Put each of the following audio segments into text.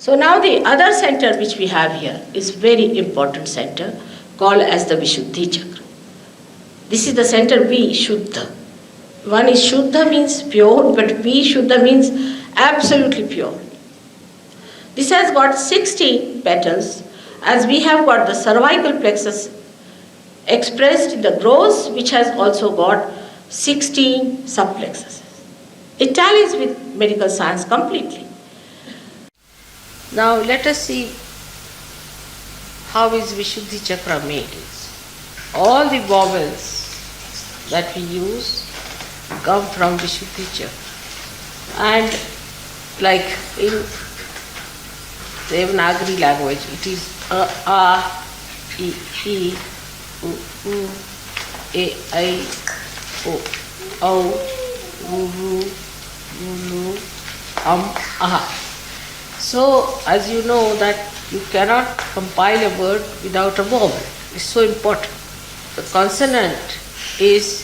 So now the other center which we have here is very important center called as the Vishuddhi chakra. This is the center Vishuddha. One is Shuddha means pure, but Vishuddha means absolutely pure. This has got 16 petals, as we have got the cervical plexus expressed in the gross, which has also got 16 subplexuses. It tallies with medical science completely. Now let us see how is Vishuddhi chakra made. All the vowels that we use come from Vishuddhi chakra. And like in Devanagari language, it is a, I, U, E, I, O, U, Lu, Aha. So, as you know that you cannot compile a word without a vowel. It's so important. The consonant is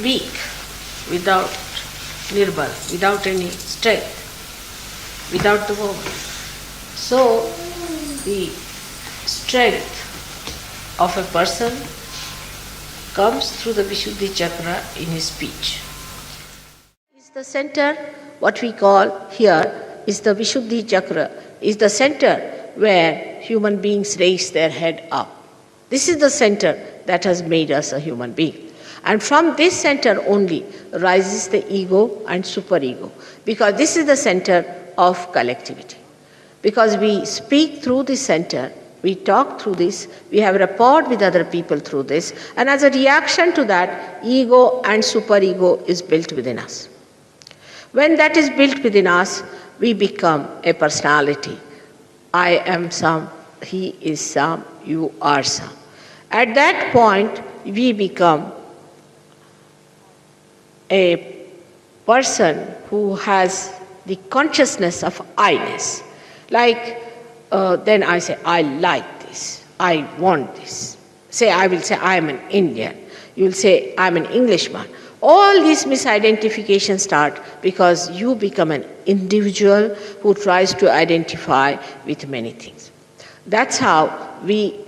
weak, without nirbal, without any strength, without the vowel. So, the strength of a person comes through the Vishuddhi chakra in his speech. Is the center, what we call here is the Vishuddhi chakra, is the center where human beings raise their head up. This is the center that has made us a human being. And from this center only rises the ego and superego, because this is the center of collectivity. Because we speak through this center, we talk through this, we have rapport with other people through this, and as a reaction to that, ego and superego is built within us. When that is built within us, we become a personality. I am some, he is some, you are some. At that point, we become a person who has the consciousness of I-ness. Like, then I say, I like this, I want this. I will say, I am an Indian. You will say, I am an Englishman. All these misidentifications start because you become an individual who tries to identify with many things. That's how we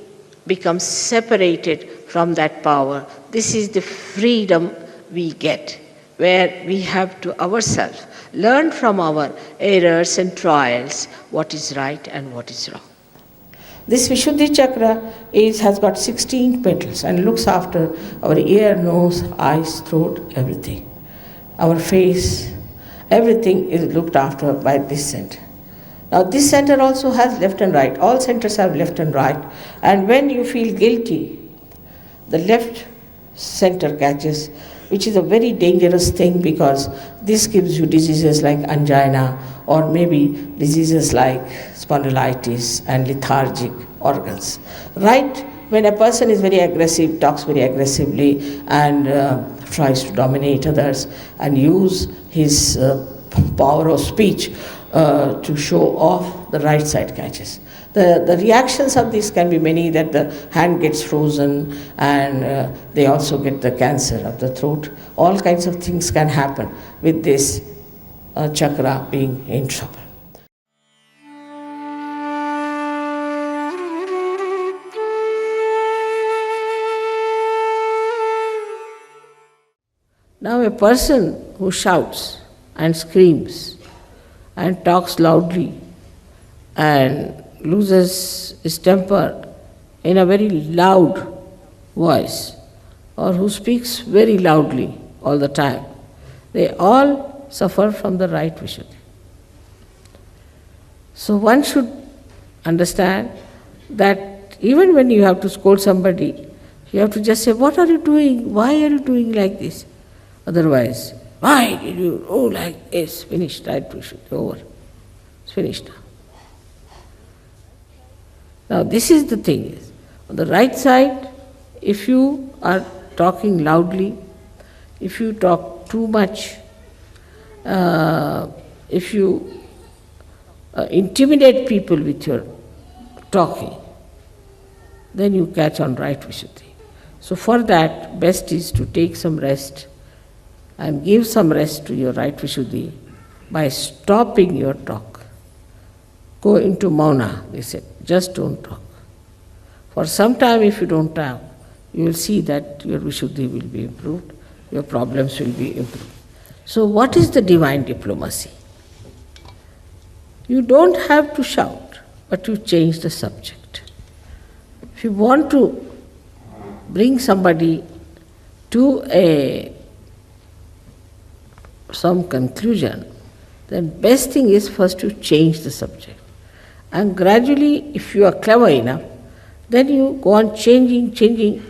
become separated from that power. This is the freedom we get, where we have to ourselves learn from our errors and trials what is right and what is wrong. This Vishuddhi chakra has got 16 petals and looks after our ear, nose, eyes, throat, everything. Our face, everything is looked after by this center. Now this center also has left and right. All centers have left and right. And when you feel guilty, the left center catches, which is a very dangerous thing, because this gives you diseases like angina or maybe diseases like spondylitis and lethargic organs. Right when a person is very aggressive, talks very aggressively and tries to dominate others and use his power of speech to show off, the right side catches. The reactions of this can be many, that the hand gets frozen and they also get the cancer of the throat. All kinds of things can happen with this chakra being in trouble. Now a person who shouts and screams and talks loudly and loses his temper in a very loud voice, or who speaks very loudly all the time, they all suffer from the right Vishuddhi. So one should understand that even when you have to scold somebody, you have to just say, what are you doing? Why are you doing like this? Otherwise, why did you do like this? Finished, right Vishuddhi, over. It's finished now. Now this is the thing. On the right side, if you are talking loudly, if you talk too much, if you intimidate people with your talking, then you catch on right Vishuddhi. So for that, best is to take some rest and give some rest to your right Vishuddhi by stopping your talk. Go into mauna, they said, just don't talk. For some time if you don't talk, you will see that your Vishuddhi will be improved, your problems will be improved. So what is the divine diplomacy? You don't have to shout, but you change the subject. If you want to bring somebody to some conclusion, then best thing is first to change the subject. And gradually, if you are clever enough, then you go on changing,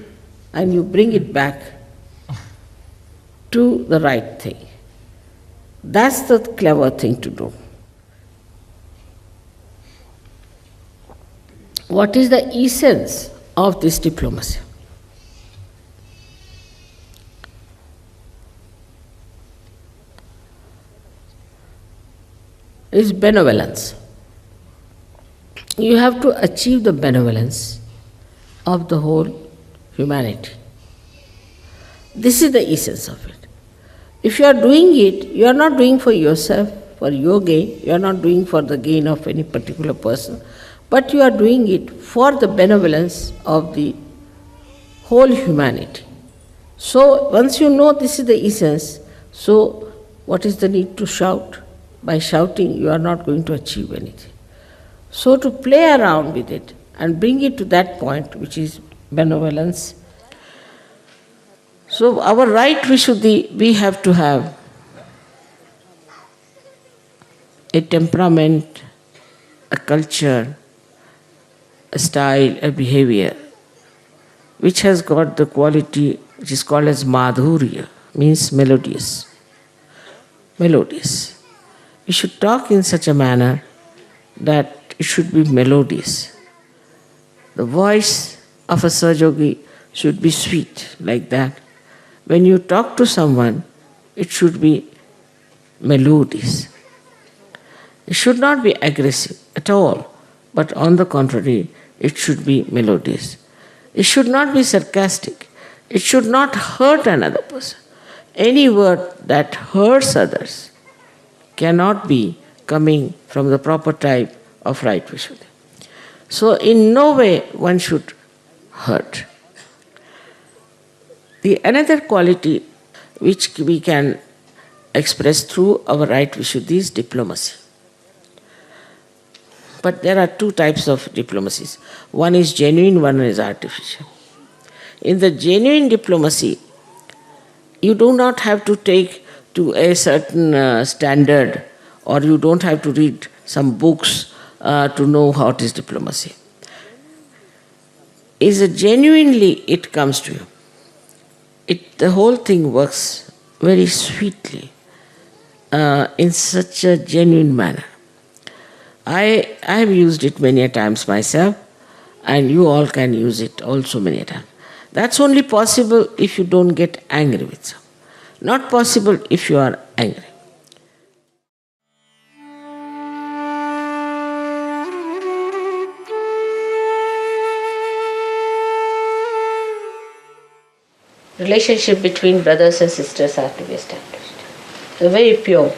and you bring it back to the right thing. That's the clever thing to do. What is the essence of this diplomacy? Is benevolence. You have to achieve the benevolence of the whole humanity. This is the essence of it. If you are doing it, you are not doing for yourself, for your gain, you are not doing for the gain of any particular person, but you are doing it for the benevolence of the whole humanity. So once you know this is the essence, so what is the need to shout? By shouting, you are not going to achieve anything. So to play around with it and bring it to that point, which is benevolence. So our right Vishuddhi, we have to have a temperament, a culture, a style, a behavior, which has got the quality which is called as madhurya, means melodious. Melodious. You should talk in such a manner that it should be melodious. The voice of a Sahajogi should be sweet, like that. When you talk to someone, it should be melodious. It should not be aggressive at all, but on the contrary, it should be melodious. It should not be sarcastic. It should not hurt another person. Any word that hurts others cannot be coming from the proper type of right Vishuddhi. So in no way one should hurt. The another quality which we can express through our right Vishuddhi is diplomacy. But there are two types of diplomacies. One is genuine, one is artificial. In the genuine diplomacy, you do not have to take to a certain standard, or you don't have to read some books to know how it is diplomacy. Is it genuinely it comes to you. The whole thing works very sweetly in such a genuine manner. I have used it many a times myself, and you all can use it also many a times. That's only possible if you don't get angry with someone. Not possible if you are angry. Relationship between brothers and sisters are to be established. They're very pure.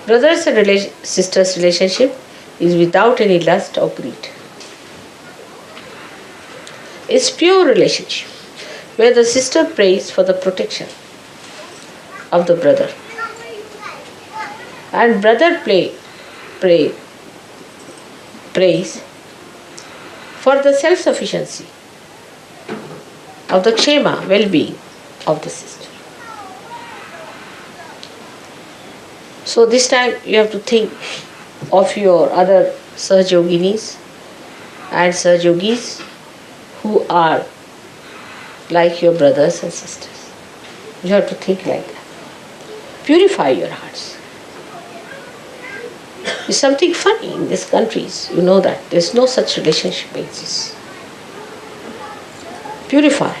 Brothers and sisters relationship is without any lust or greed. It's pure relationship where the sister prays for the protection of the brother, and brother prays for the self-sufficiency of the kshema, well-being of the sister. So this time you have to think of your other Sahajoginis and Sahajogis who are like your brothers and sisters. You have to think like that. Purify your hearts. It's something funny in these countries, you know that. There's no such relationship exists. Purify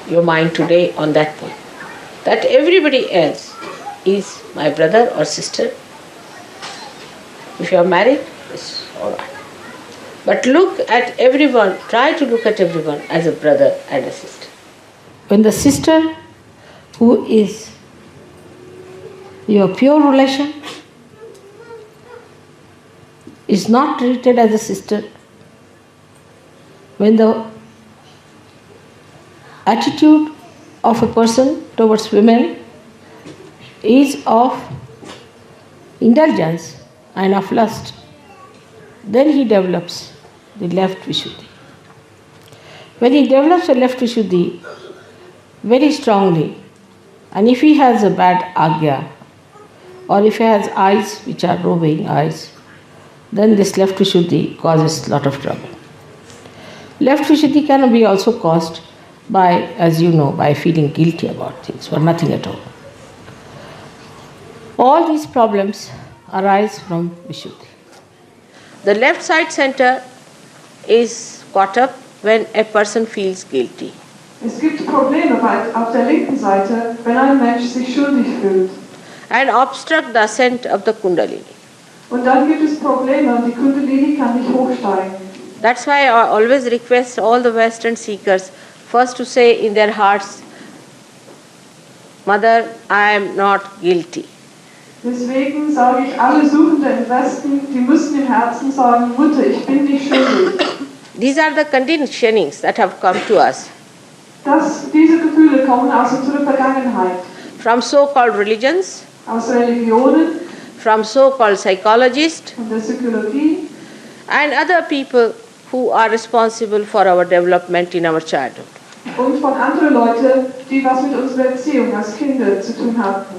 your mind today on that point. That everybody else is my brother or sister. If you are married, it's alright. But look at everyone, try to look at everyone as a brother and a sister. When the sister who is your pure relation is not treated as a sister, when the attitude of a person towards women is of indulgence and of lust, then he develops the left Vishuddhi. When he develops a left Vishuddhi very strongly, and if he has a bad agya, or if he has eyes which are roving eyes, then this left Vishuddhi causes a lot of trouble. Left Vishuddhi can be also caused by, as you know, by feeling guilty about things, or nothing at all. All these problems arise from Vishuddhi. The left side center is caught up when a person feels guilty. Es gibt Probleme auf der linken Seite, wenn ein Mensch sich schuldig fühlt. And obstruct the ascent of the Kundalini. Und dann gibt es Probleme und die Kundalini kann nicht hochsteigen. That's why I always request all the Western seekers first to say in their hearts, Mother, I am not guilty. Deswegen sage ich, alle Suchenden im Westen, die müssen im Herzen sagen, Mutter, ich bin nicht schuldig. These are the conditionings that have come to us. Diese Gefühle kommen aus unserer Vergangenheit. From so-called religions, aus Religionen, from so-called psychologists, von der Psychologie, and other people who are responsible for our development in our childhood. Und von anderen Leuten, die was mit unserer Erziehung als Kinder zu tun hatten.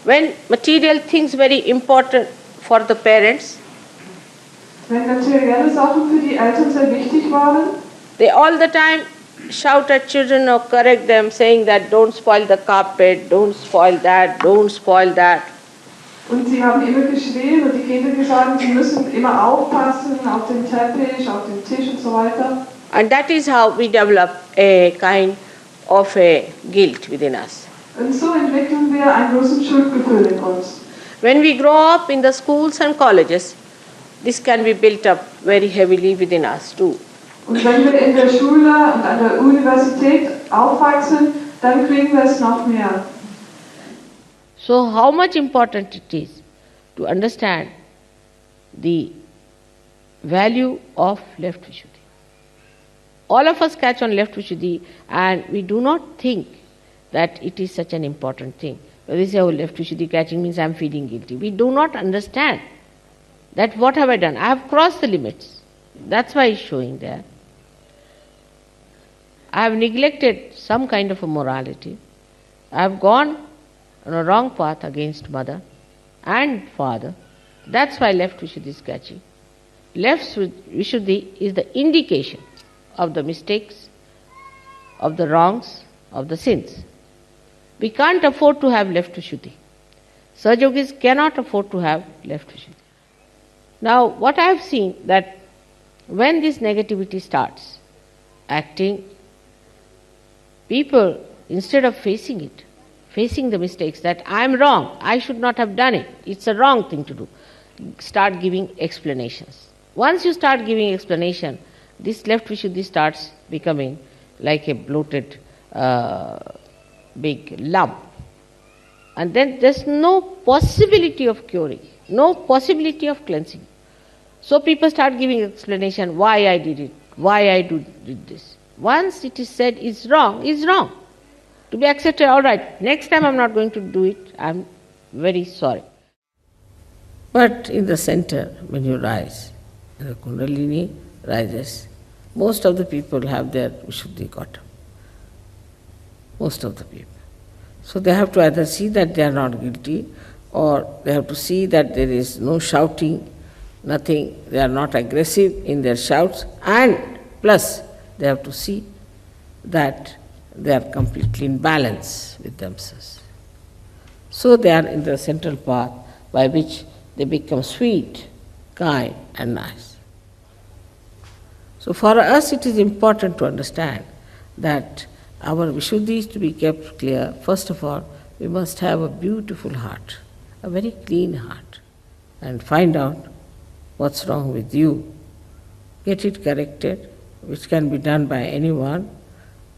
When material things very important for the parents, wenn materielle Sachen für die Eltern sehr wichtig waren, they all the time shout at children or correct them, saying that don't spoil the carpet, don't spoil that, don't spoil that. Und sie haben immer geschrien und die Kinder gesagt, sie müssen immer aufpassen auf den Teppich, auf den Tisch und so weiter. And that is how we develop a kind of a guilt within us. Und so entwickeln wir ein großes Schuldgefühl in uns. When we grow up in the schools and colleges, this can be built up very heavily within us too. Und wenn wir in der Schule und an der Universität aufwachsen, dann kriegen wir es noch mehr. So how much important it is to understand the value of left Vishuddhi. All of us catch on left Vishuddhi and we do not think that it is such an important thing. When we say, oh, left Vishuddhi catching means I am feeling guilty. We do not understand that what have I done? I have crossed the limits. That's why it's showing there. I have neglected some kind of a morality. I have gone on a wrong path against mother and father. That's why left Vishuddhi is catching. Left Vishuddhi is the indication of the mistakes, of the wrongs, of the sins. We can't afford to have left Vishuddhi. Sahaja-yogis cannot afford to have left Vishuddhi. Now, what I have seen that when this negativity starts acting, people, instead of facing it, facing the mistakes that I am wrong, I should not have done it, it's a wrong thing to do, start giving explanations. Once you start giving explanation, this left Vishuddhi starts becoming like a bloated big lump. And then there's no possibility of curing, no possibility of cleansing. So people start giving explanation why I did it, why I did this. Once it is said is wrong, to be accepted, all right, next time I'm not going to do it, I'm very sorry. But in the center, when you rise, the Kundalini rises, most of the people have their Vishuddhi got up. Most of the people. So they have to either see that they are not guilty, or they have to see that there is no shouting, nothing, they are not aggressive in their shouts, and plus they have to see that they are completely in balance with themselves. So they are in the central path by which they become sweet, kind and nice. So for us it is important to understand that our Vishuddhi is to be kept clear. First of all, we must have a beautiful heart, a very clean heart, and find out what's wrong with you, get it corrected, which can be done by anyone,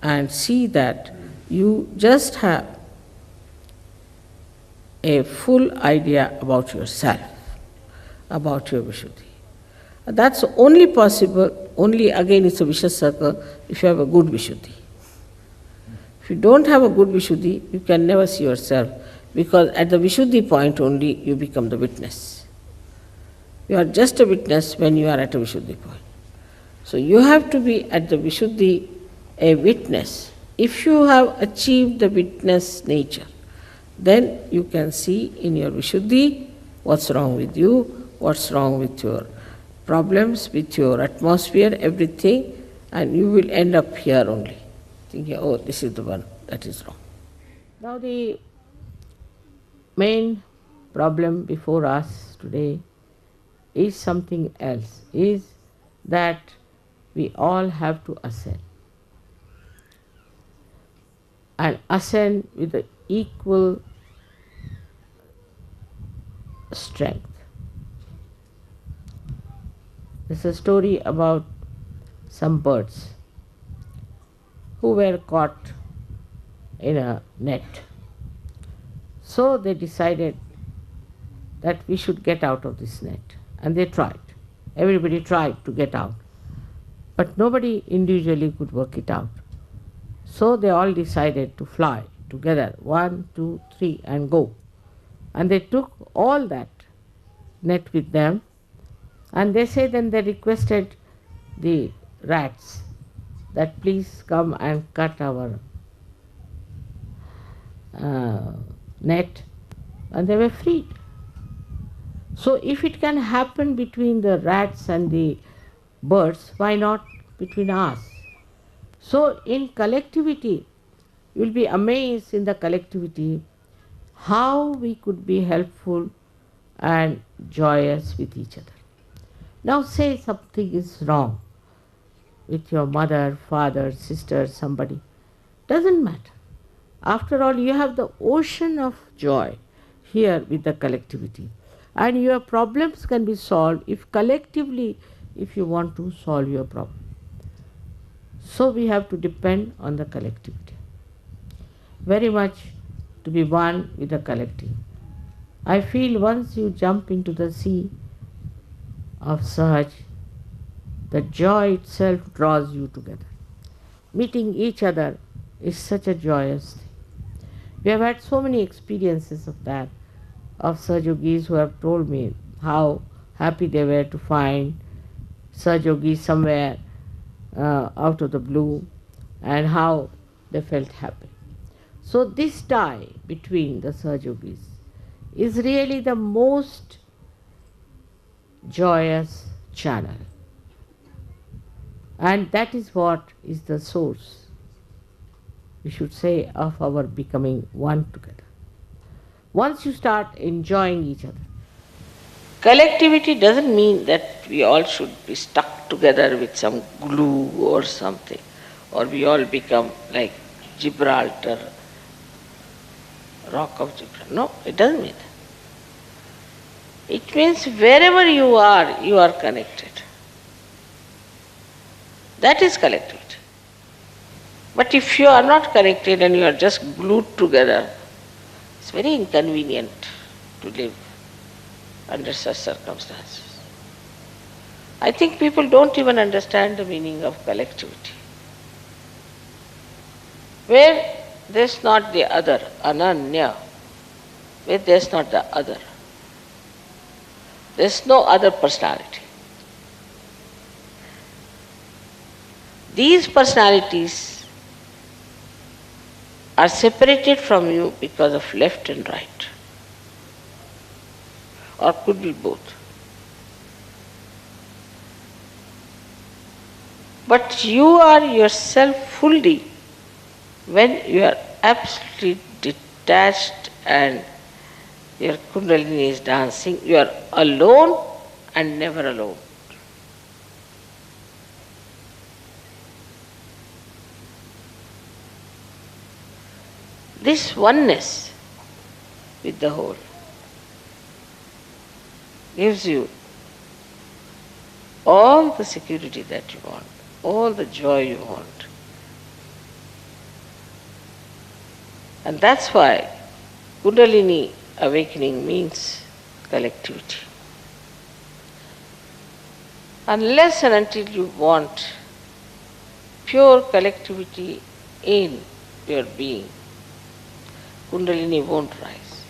and see that you just have a full idea about yourself. about your Vishuddhi. That's only possible, only again it's a vicious circle, if you have a good Vishuddhi. If you don't have a good Vishuddhi, you can never see yourself, because at the Vishuddhi point only you become the witness. You are just a witness when you are at a Vishuddhi point. So you have to be at the Vishuddhi a witness. If you have achieved the witness nature, then you can see in your Vishuddhi what's wrong with you, what's wrong with your problems, with your atmosphere, everything, and you will end up here only, thinking, oh, this is the one that is wrong. Now the main problem before us today is something else, is that we all have to ascend. And ascend with the equal strength. There's a story about some birds who were caught in a net. So they decided that we should get out of this net. And they tried. Everybody tried to get out. But nobody individually could work it out. So they all decided to fly together, 1, 2, 3, and go. And they took all that net with them, and they say then they requested the rats that please come and cut our net, and they were freed. So if it can happen between the rats and the birds, why not between us? So in collectivity, you will be amazed in the collectivity how we could be helpful and joyous with each other. Now say something is wrong with your mother, father, sister, somebody. Doesn't matter. After all, you have the ocean of joy here with the collectivity. And your problems can be solved if collectively, if you want to solve your problem. So we have to depend on the collectivity. Very much to be one with the collective. I feel once you jump into the sea of Sahaj, the joy itself draws you together. Meeting each other is such a joyous thing. We have had so many experiences of that, of Sahajogis who have told me how happy they were to find Sahajogis somewhere out of the blue, and how they felt happy. So this tie between the Sahajogis is really the most joyous channel. And that is what is the source, we should say, of our becoming one together. Once you start enjoying each other. Collectivity doesn't mean that we all should be stuck together with some glue or something, or we all become like Gibraltar, rock of Gibraltar. No, it doesn't mean that. It means wherever you are connected. That is collectivity. But if you are not connected and you are just glued together, it's very inconvenient to live under such circumstances. I think people don't even understand the meaning of collectivity. Where there's not the other, ananya, where there's not the other, there's no other personality. These personalities are separated from you because of left and right, or could be both. But you are yourself fully when you are absolutely detached and your Kundalini is dancing. You are alone and never alone. This oneness with the whole gives you all the security that you want, all the joy you want. And that's why Kundalini awakening means collectivity. Unless and until you want pure collectivity in your being, Kundalini won't rise.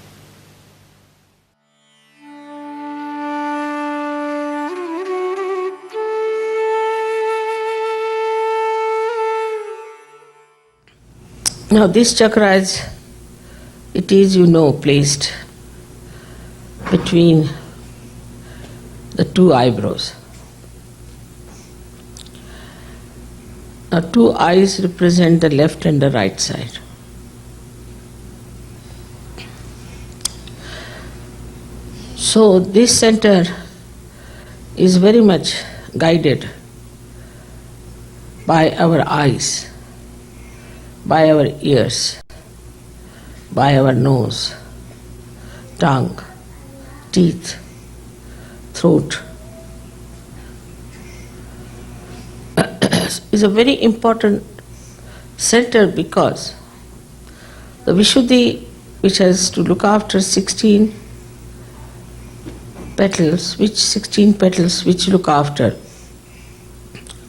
Now this chakra is, placed between the two eyebrows. Now two eyes represent the left and the right side. So this center is very much guided by our eyes, by our ears, by our nose, tongue, teeth, throat. Is a very important center because the Vishuddhi, which has to look after 16 petals, which look after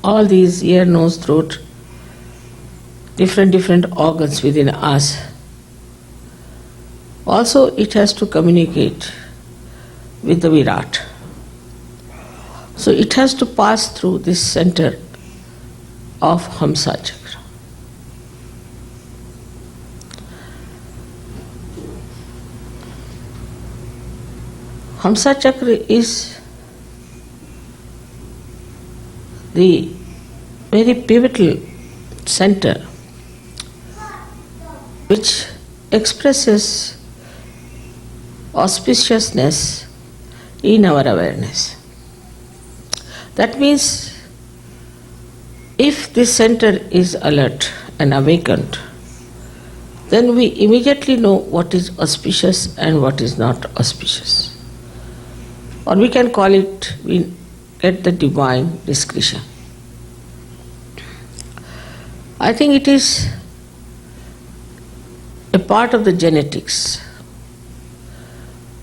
all these ear, nose, throat, different organs within us. Also, it has to communicate with the Virat. So it has to pass through this center of Hamsa chakra. Hamsa chakra is the very pivotal center which expresses auspiciousness in our awareness. That means if this center is alert and awakened, then we immediately know what is auspicious and what is not auspicious. Or we can call it, we get the divine discretion. I think it is a part of the genetics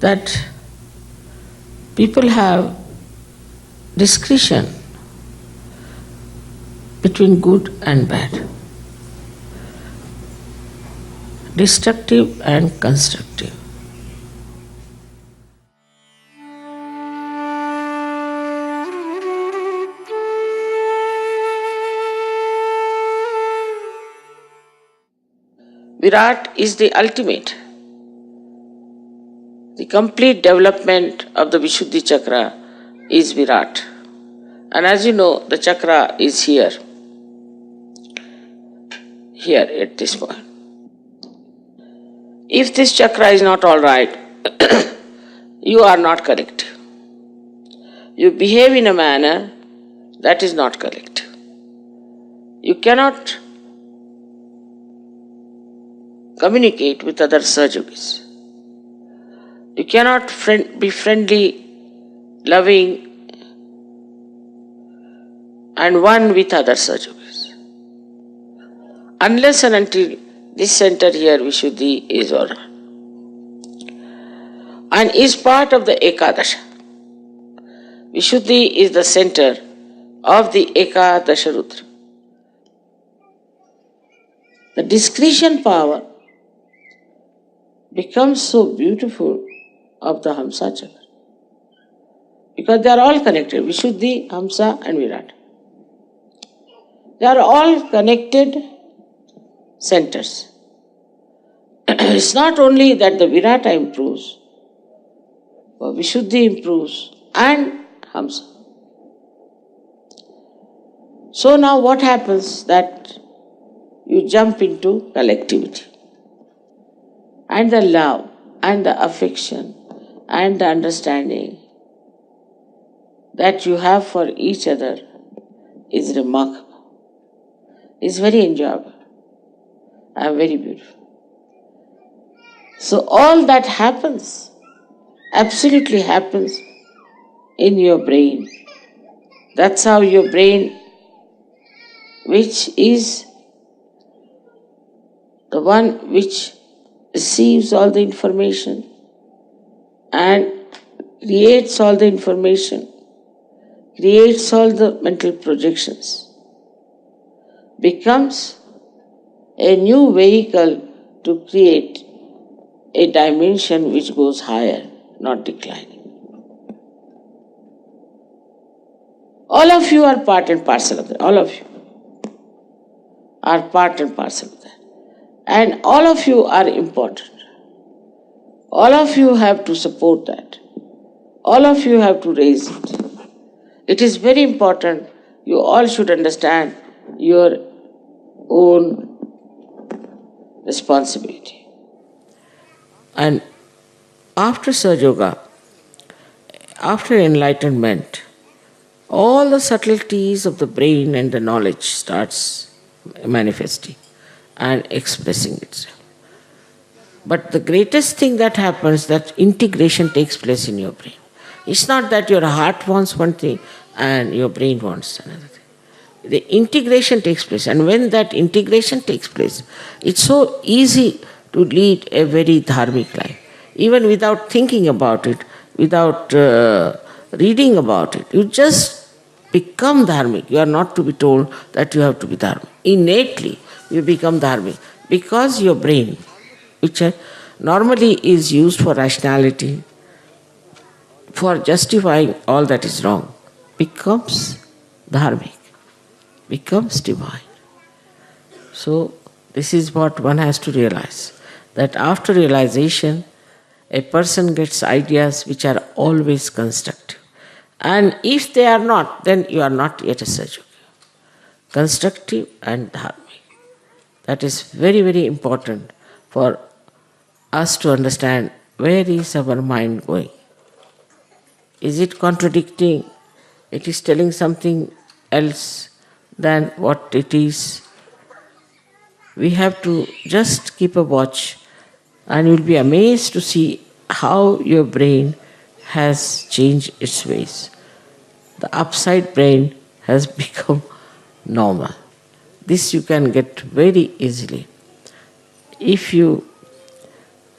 that people have discretion between good and bad, destructive and constructive. Virat is the ultimate. The complete development of the Vishuddhi chakra is Virat. And as you know, the chakra is here at this point. If this chakra is not all right, you are not correct. You behave in a manner that is not correct. You cannot communicate with other Sahajogis. You cannot be friendly, loving, and one with other Sahajogis. Unless and until this center here, Vishuddhi, is all right. And is part of the Ekadasha. Vishuddhi is the center of the Ekadasha Rudra. The discretion power becomes so beautiful of the Hamsa chakra. Because they are all connected, Vishuddhi, Hamsa and Virat. They are all connected centers. It's not only that the Virata improves, but Vishuddhi improves and Hamsa. So now what happens that you jump into collectivity. And the love and the affection and the understanding that you have for each other is remarkable. It's very enjoyable and very beautiful. So all that happens, absolutely happens in your brain. That's how your brain, which is the one which receives all the information and creates all the information, creates all the mental projections, becomes a new vehicle to create a dimension which goes higher, not declining. All of you are part and parcel of that. All of you are part and parcel of that. And all of you are important. All of you have to support that. All of you have to raise it. It is very important. You all should understand your own responsibility. And after Sahaja Yoga, after enlightenment, all the subtleties of the brain and the knowledge starts manifesting and expressing itself. But the greatest thing that happens, that integration takes place in your brain. It's not that your heart wants one thing and your brain wants another thing. The integration takes place, and when that integration takes place, it's so easy to lead a very dharmic life. Even without thinking about it, without reading about it, you just become dharmic. You are not to be told that you have to be dharmic. Innately, you become dharmic because your brain, which normally is used for rationality, for justifying all that is wrong, becomes dharmic, becomes divine. So, this is what one has to realize, that after realization, a person gets ideas which are always constructive. And if they are not, then you are not yet a Sahaja Yogi. Constructive and dharmic. That is very, very important for us to understand where is our mind going. Is it contradicting? It is telling something else than what it is. We have to just keep a watch, and you will be amazed to see how your brain has changed its ways. The upside brain has become normal. This you can get very easily if you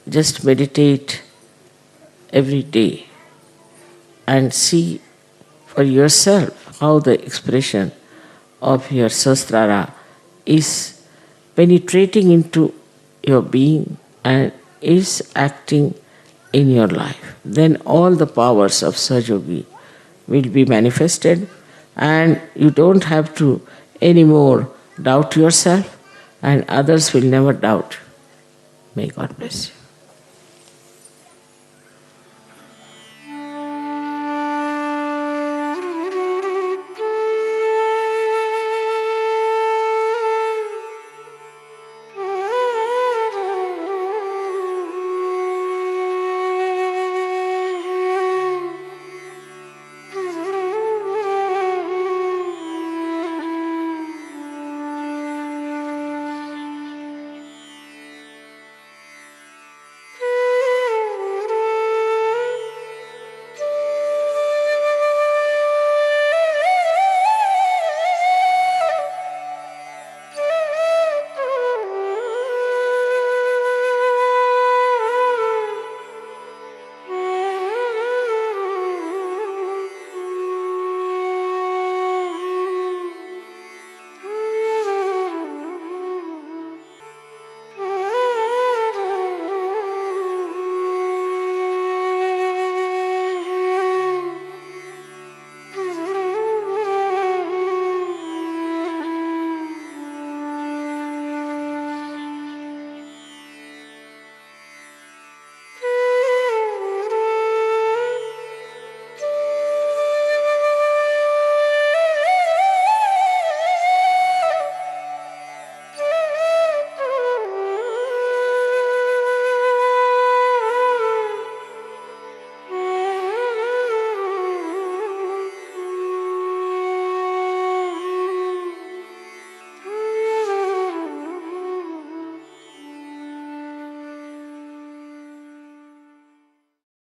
just meditate every day and see for yourself how the expression of your Sahasrara is penetrating into your being and is acting in your life. Then all the powers of Sahaja Yogi will be manifested, and you don't have to anymore doubt yourself, and others will never doubt. May God bless you.